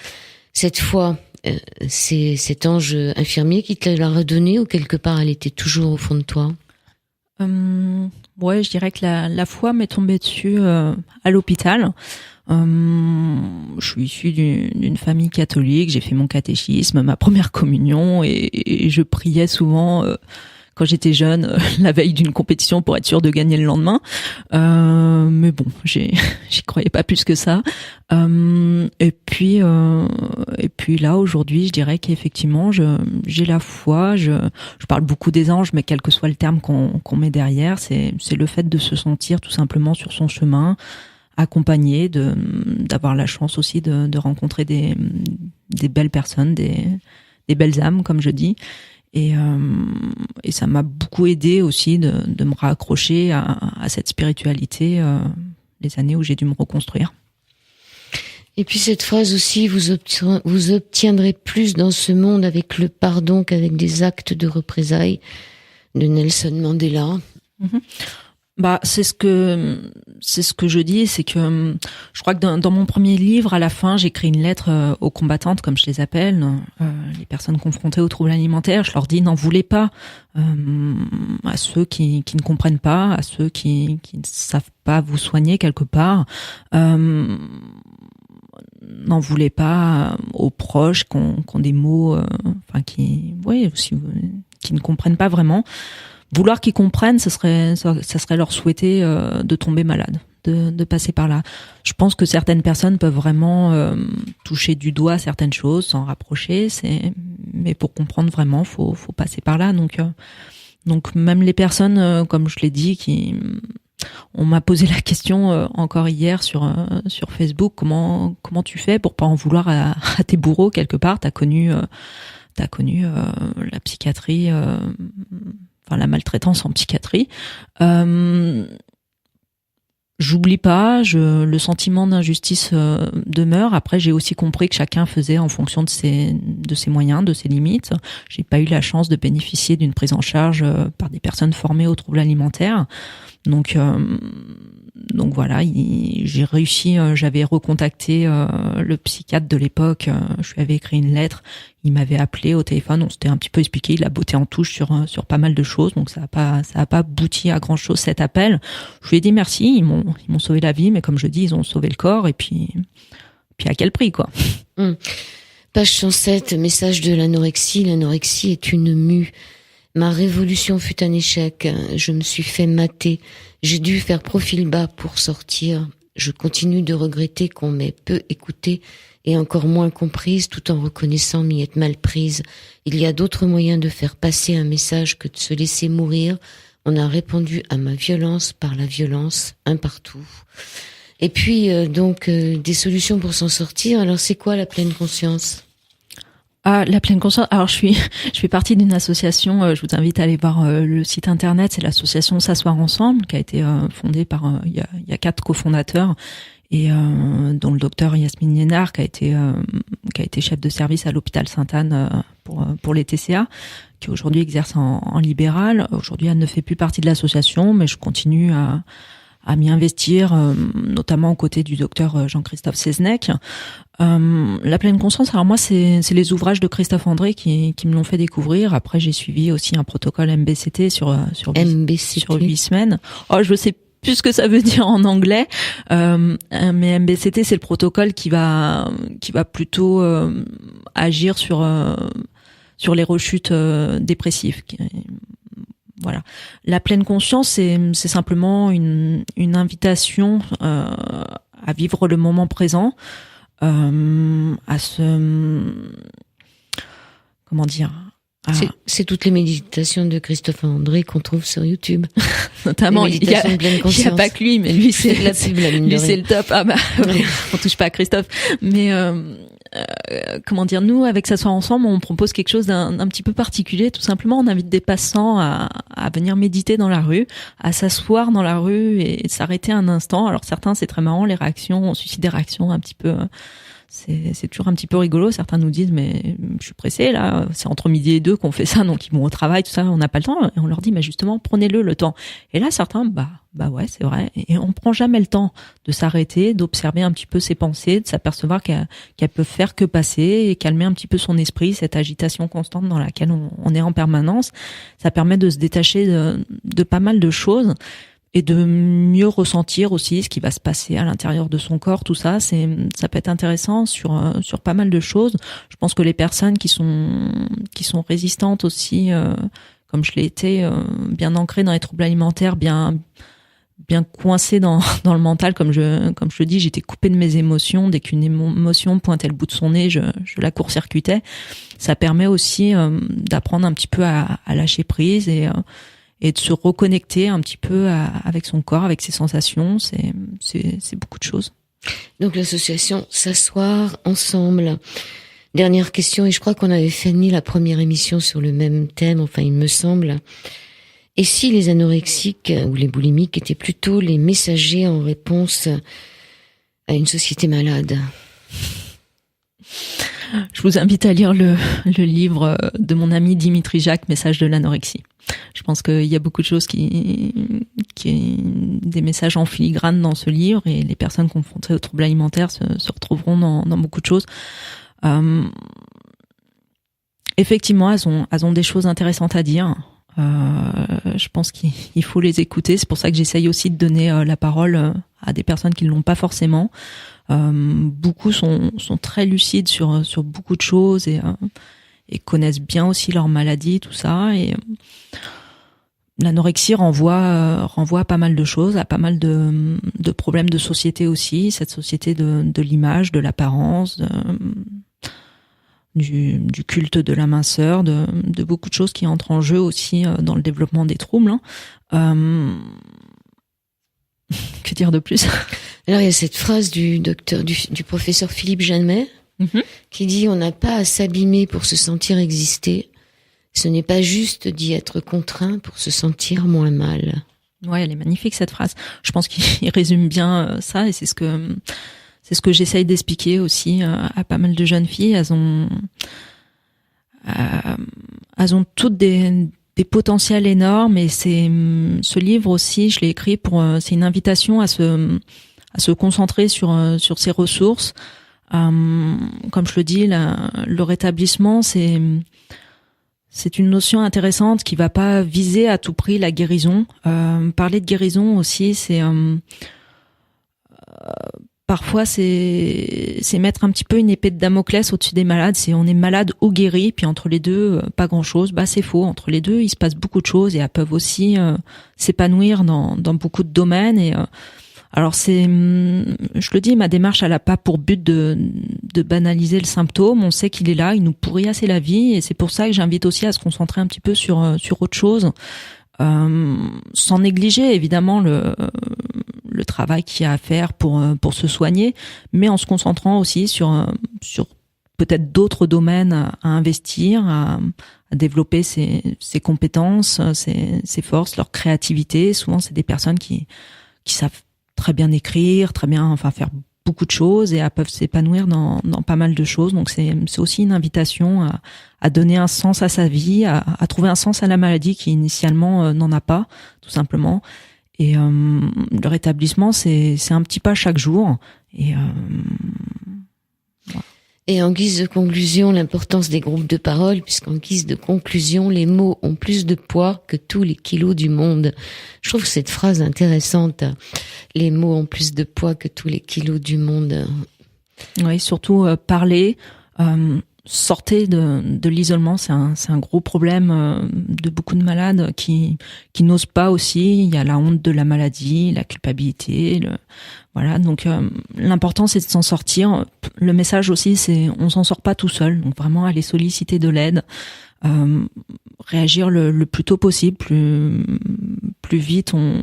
Cette foi, c'est cet ange infirmier qui te l'a redonné, ou quelque part elle était toujours au fond de toi? Ouais, je dirais que la foi m'est tombée dessus à l'hôpital. Je suis issue d'une famille catholique, j'ai fait mon catéchisme, ma première communion, et je priais souvent quand j'étais jeune, la veille d'une compétition pour être sûre de gagner le lendemain. Mais bon, j'y croyais pas plus que ça. Et puis là, aujourd'hui, je dirais qu'effectivement, j'ai la foi. Je parle beaucoup des anges, mais quel que soit le terme qu'on met derrière, c'est le fait de se sentir tout simplement sur son chemin, accompagné, d'avoir la chance aussi de rencontrer des belles personnes, des belles âmes, comme je dis. Et ça m'a beaucoup aidé aussi de me raccrocher à cette spiritualité les années où j'ai dû me reconstruire. Et puis cette phrase aussi, vous obtiendrez plus dans ce monde avec le pardon qu'avec des actes de représailles, de Nelson Mandela. Mm-hmm. Bah, c'est ce que je dis, c'est que je crois que dans mon premier livre, à la fin, j'écris une lettre aux combattantes, comme je les appelle, les personnes confrontées aux troubles alimentaires. Je leur dis, n'en voulez pas à ceux qui ne comprennent pas, à ceux qui ne savent pas vous soigner quelque part. N'en voulez pas aux proches qui ont des mots, qui ne comprennent pas vraiment. Vouloir qu'ils comprennent, ça serait leur souhaiter de tomber malade, de passer par là. Je pense que certaines personnes peuvent vraiment toucher du doigt certaines choses, s'en rapprocher. Mais pour comprendre vraiment, faut passer par là. Donc même les personnes, comme je l'ai dit, on m'a posé la question encore hier sur Facebook, comment tu fais pour pas en vouloir à tes bourreaux quelque part. T'as connu la psychiatrie. La maltraitance en psychiatrie. J'oublie pas, le sentiment d'injustice demeure. Après, j'ai aussi compris que chacun faisait en fonction de ses moyens, de ses limites. J'ai pas eu la chance de bénéficier d'une prise en charge par des personnes formées aux troubles alimentaires. Donc voilà, j'ai réussi, j'avais recontacté le psychiatre de l'époque, je lui avais écrit une lettre, il m'avait appelé au téléphone, on s'était un petit peu expliqué, il a botté en touche sur pas mal de choses, donc ça a pas abouti à grand chose cet appel. Je lui ai dit merci, ils m'ont sauvé la vie, mais comme je dis, ils ont sauvé le corps, et puis à quel prix, quoi. Page 107, message de l'anorexie. L'anorexie est une mue. Ma révolution fut un échec. Je me suis fait mater. J'ai dû faire profil bas pour sortir. Je continue de regretter qu'on m'ait peu écoutée et encore moins comprise, tout en reconnaissant m'y être mal prise. Il y a d'autres moyens de faire passer un message que de se laisser mourir. On a répondu à ma violence par la violence, un partout. Et puis, des solutions pour s'en sortir. Alors, c'est quoi la pleine conscience ? Ah, la pleine conscience. Alors, je fais partie d'une association. Je vous invite à aller voir le site internet. C'est l'association S'asseoir ensemble, qui a été fondée par il y a 4 cofondateurs. et dont le docteur Yasmine Liénard, qui a été chef de service à l'hôpital Sainte-Anne pour les TCA, qui aujourd'hui exerce en libéral. Aujourd'hui, elle ne fait plus partie de l'association, mais je continue à m'y investir, notamment aux côtés du docteur Jean-Christophe Seznec. La pleine conscience, alors moi, c'est les ouvrages de Christophe André qui me l'ont fait découvrir. Après, j'ai suivi aussi un protocole MBCT sur 8 semaines. Oh, je sais plus ce que ça veut dire en anglais, mais MBCT, c'est le protocole qui va plutôt agir sur les rechutes dépressives. Voilà. La pleine conscience, c'est simplement une invitation à vivre le moment présent, à se, comment dire, c'est toutes les méditations de Christophe André qu'on trouve sur YouTube. Notamment, il y a pas que lui, mais lui c'est le top. Ah bah, on touche pas à Christophe. Mais comment dire, nous avec S'asseoir ensemble, on propose quelque chose d'un petit peu particulier. Tout simplement, on invite des passants à venir méditer dans la rue, à s'asseoir dans la rue et s'arrêter un instant. Alors certains, c'est très marrant, les réactions, on suscite des réactions un petit peu. C'est toujours un petit peu rigolo. Certains nous disent mais je suis pressé là, c'est entre midi et 2 qu'on fait ça, donc ils vont au travail, tout ça, on n'a pas le temps. Et on leur dit mais justement prenez-le le temps. Et là certains bah ouais c'est vrai. Et on prend jamais le temps de s'arrêter, d'observer un petit peu ses pensées, de s'apercevoir qu'elles peuvent faire que passer et calmer un petit peu son esprit, cette agitation constante dans laquelle on est en permanence. Ça permet de se détacher de pas mal de choses. Et de mieux ressentir aussi ce qui va se passer à l'intérieur de son corps, tout ça, ça peut être intéressant sur pas mal de choses. Je pense que les personnes qui sont résistantes aussi, comme je l'ai été, bien ancrées dans les troubles alimentaires, bien coincées dans le mental, comme je le dis, j'étais coupée de mes émotions. Dès qu'une émotion pointait le bout de son nez, je la court-circuitais. Ça permet aussi d'apprendre un petit peu à lâcher prise et de se reconnecter un petit peu avec son corps, avec ses sensations, c'est beaucoup de choses. Donc l'association S'asseoir ensemble. Dernière question, et je crois qu'on avait fait la première émission sur le même thème, enfin il me semble. Et si les anorexiques ou les boulimiques étaient plutôt les messagers en réponse à une société malade? Je vous invite à lire le livre de mon ami Dimitri Jacques, Message de l'anorexie. Je pense qu'il y a beaucoup de choses qui des messages en filigrane dans ce livre, et les personnes confrontées aux troubles alimentaires se retrouveront dans beaucoup de choses. Effectivement, elles ont des choses intéressantes à dire. Je pense qu'il faut les écouter. C'est pour ça que j'essaye aussi de donner la parole à des personnes qui ne l'ont pas forcément. Beaucoup sont très lucides sur beaucoup de choses et connaissent bien aussi leur maladie, tout ça. Et l'anorexie renvoie à pas mal de choses, à pas mal de problèmes de société aussi. Cette société de l'image, de l'apparence, du culte de la minceur, de beaucoup de choses qui entrent en jeu aussi dans le développement des troubles. Que dire de plus? Alors il y a cette phrase du professeur Philippe Janet qui dit: on n'a pas à s'abîmer pour se sentir exister. Ce n'est pas juste d'y être contraint pour se sentir moins mal. Ouais, elle est magnifique cette phrase. Je pense qu'il résume bien ça, et c'est ce que j'essaye d'expliquer aussi à pas mal de jeunes filles. Elles ont toutes des potentiels énormes, et ce livre aussi, je l'ai écrit c'est une invitation à se concentrer sur ses ressources. Comme je le dis, le rétablissement, c'est une notion intéressante qui va pas viser à tout prix la guérison. Parler de guérison aussi, c'est parfois c'est mettre un petit peu une épée de Damoclès au-dessus des malades. C'est on est malade ou guéri, puis entre les deux, pas grand-chose. C'est faux. Entre les deux, il se passe beaucoup de choses, et elles peuvent aussi s'épanouir dans beaucoup de domaines. Et alors je le dis, ma démarche, elle a pas pour but de banaliser le symptôme. On sait qu'il est là, il nous pourrit assez la vie, et c'est pour ça que j'invite aussi à se concentrer un petit peu sur autre chose, sans négliger évidemment le travail qu'il y a à faire pour se soigner, mais en se concentrant aussi sur peut-être d'autres domaines à investir, à développer ses compétences, ses forces, leur créativité. Souvent, c'est des personnes qui savent très bien écrire, faire beaucoup de choses, et elles peuvent s'épanouir dans pas mal de choses. Donc c'est aussi une invitation à donner un sens à sa vie, à trouver un sens à la maladie qui initialement n'en a pas, tout simplement. Et le rétablissement, c'est un petit pas chaque jour. Et voilà. Et en guise de conclusion, l'importance des groupes de parole, puisqu'en guise de conclusion, les mots ont plus de poids que tous les kilos du monde. Je trouve cette phrase intéressante. Les mots ont plus de poids que tous les kilos du monde. Oui, surtout parler. Sortez de l'isolement, c'est un gros problème de beaucoup de malades qui n'osent pas aussi. Il y a la honte de la maladie, la culpabilité, voilà. Donc l'important c'est de s'en sortir. Le message aussi c'est on s'en sort pas tout seul. Donc vraiment aller solliciter de l'aide, réagir le plus tôt possible, plus vite on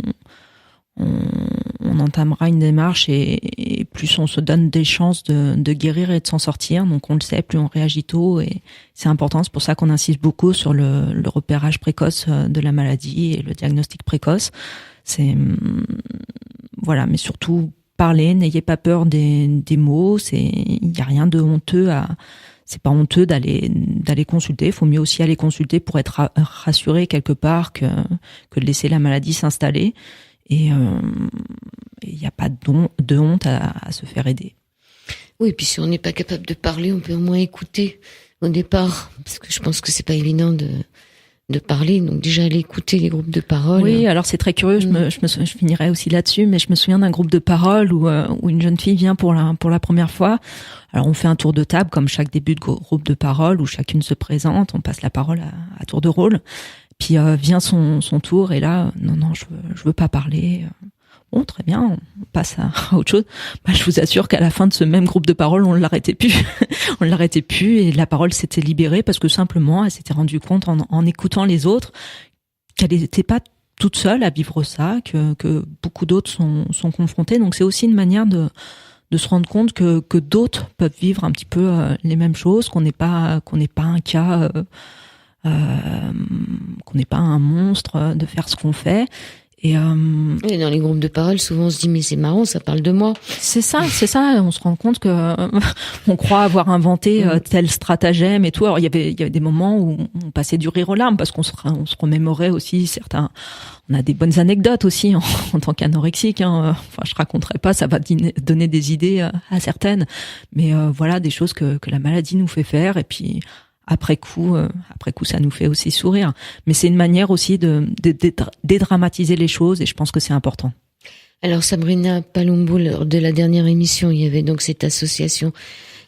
entamera une démarche et plus on se donne des chances de guérir et de s'en sortir. Donc on le sait, plus on réagit tôt, et c'est important. C'est pour ça qu'on insiste beaucoup sur le repérage précoce de la maladie et le diagnostic précoce. Voilà, mais surtout parler, n'ayez pas peur des mots. Il y a rien de honteux c'est pas honteux d'aller consulter. Il faut mieux aussi aller consulter pour être rassuré quelque part que de laisser la maladie s'installer. Et il n'y a pas de honte à se faire aider. Oui, puis si on n'est pas capable de parler, on peut au moins écouter au départ, parce que je pense que c'est pas évident de parler. Donc déjà aller écouter les groupes de parole. Oui, alors c'est très curieux. Je finirai aussi là-dessus, mais je me souviens d'un groupe de parole où une jeune fille vient pour la première fois. Alors on fait un tour de table comme chaque début de groupe de parole où chacune se présente, on passe la parole à tour de rôle. Puis vient son tour, et là non je veux pas parler. Bon, très bien, on passe à autre chose. Je vous assure qu'à la fin de ce même groupe de parole, on l'arrêtait plus. On l'arrêtait plus, et la parole s'était libérée parce que simplement elle s'était rendue compte en écoutant les autres qu'elle n'était pas toute seule à vivre ça, que beaucoup d'autres sont confrontés. Donc c'est aussi une manière de se rendre compte que d'autres peuvent vivre un petit peu les mêmes choses, qu'on n'est pas un cas, qu'on n'est pas un monstre de faire ce qu'on fait. Et dans les groupes de parole, souvent on se dit mais c'est marrant, ça parle de moi. C'est ça. On se rend compte que on croit avoir inventé tel stratagème et tout. Alors il y avait des moments où on passait du rire aux larmes parce qu'on se remémorait aussi certains. On a des bonnes anecdotes aussi en tant qu'anorexique. Je raconterai pas, ça va donner des idées à certaines. Mais voilà, des choses que la maladie nous fait faire, et puis. Après coup, ça nous fait aussi sourire. Mais c'est une manière aussi de dédramatiser les choses, et je pense que c'est important. Alors Sabrina Palumbo, lors de la dernière émission, il y avait donc cette association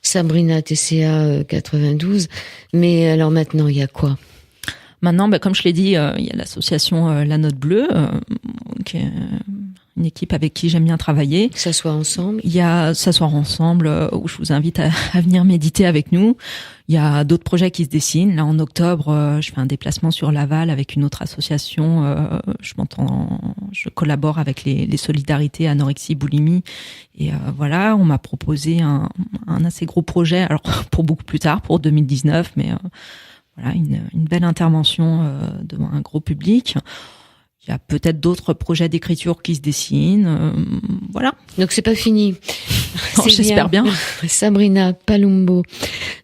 Sabrina TCA 92. Mais alors maintenant, il y a quoi ? Maintenant, comme je l'ai dit, il y a l'association La Note Bleue, qui est une équipe avec qui j'aime bien travailler. S'asseoir ensemble. Il y a S'asseoir ensemble, où je vous invite à venir méditer avec nous. Il y a d'autres projets qui se dessinent. Là, en octobre, je fais un déplacement sur Laval avec une autre association. Je collabore avec les solidarités anorexie boulimie. Et voilà, on m'a proposé un assez gros projet. Alors pour beaucoup plus tard, pour 2019, mais voilà, une belle intervention devant un gros public. Il y a peut-être d'autres projets d'écriture qui se dessinent. Voilà. Donc c'est pas fini. J'espère bien. Sabrina Palumbo,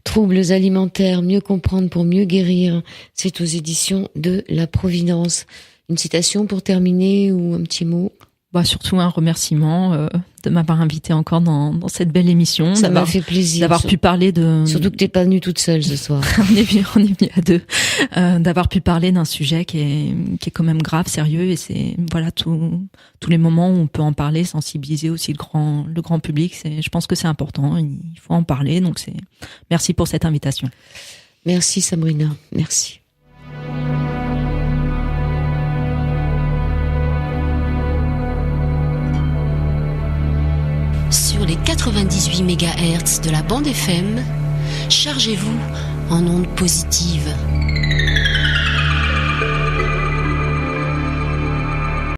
Troubles alimentaires, mieux comprendre pour mieux guérir. C'est aux éditions de La Providence. Une citation pour terminer ou un petit mot? Surtout un remerciement de m'avoir invité encore dans cette belle émission. Ça m'a fait plaisir. D'avoir pu parler de... Surtout que t'es pas venue toute seule ce soir. on est venu à deux. D'avoir pu parler d'un sujet qui est quand même grave, sérieux, et c'est, voilà, tous les moments où on peut en parler, sensibiliser aussi le grand public. Je pense que c'est important. Il faut en parler. Donc merci pour cette invitation. Merci Sabrina. Merci. Sur les 98 MHz de la bande FM, chargez-vous en ondes positives.